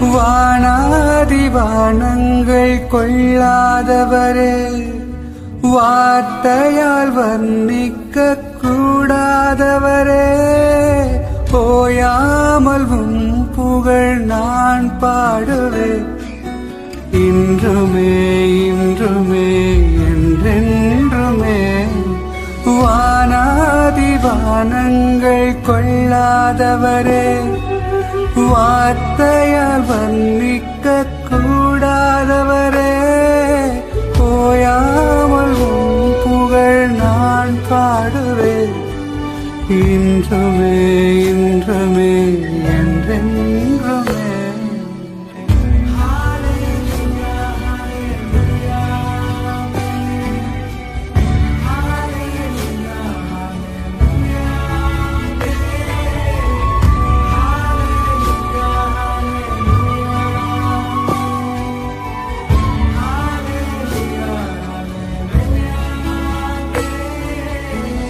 வானாதி வானங்கள் கொள்ளாதவரே, வார்த்தையால் வர்ணிக்க கூடாதவரே, ஓயாமல் உம் புகழ் நான் பாடுவேன். இன்றுமே இன்றுமே என்றென்றுமே. வானாதி வானங்கள் கொள்ளாதவரே, வார்த்தையால் வர்ணிக்க கூடாதவரே, ஓயாமல் உம் புகழ் நான் பாடுவேன். இன்றுமே இன்றுமே என்றென்றுமே.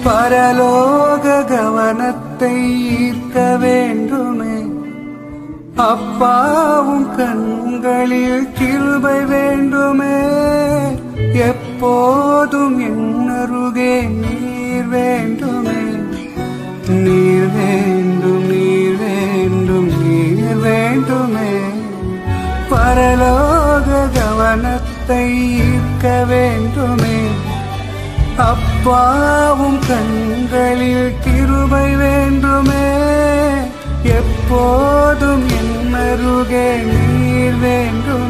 பரலோக கவனத்தை ஈர்க்க வேண்டுமே, அப்பாவும் கண்களில் கிருபை வேண்டுமே. எப்போதும் என்னருகே நீர் வேண்டுமே, நீர் வேண்டும் நீர் வேண்டும் நீர் வேண்டுமே. பரலோக கவனத்தை ஈர்க்க வேண்டுமே, அப்பாவும் கண்களில் கிருபை வேண்டுமே. எப்போதும் என்னருகே நீர் வேண்டும்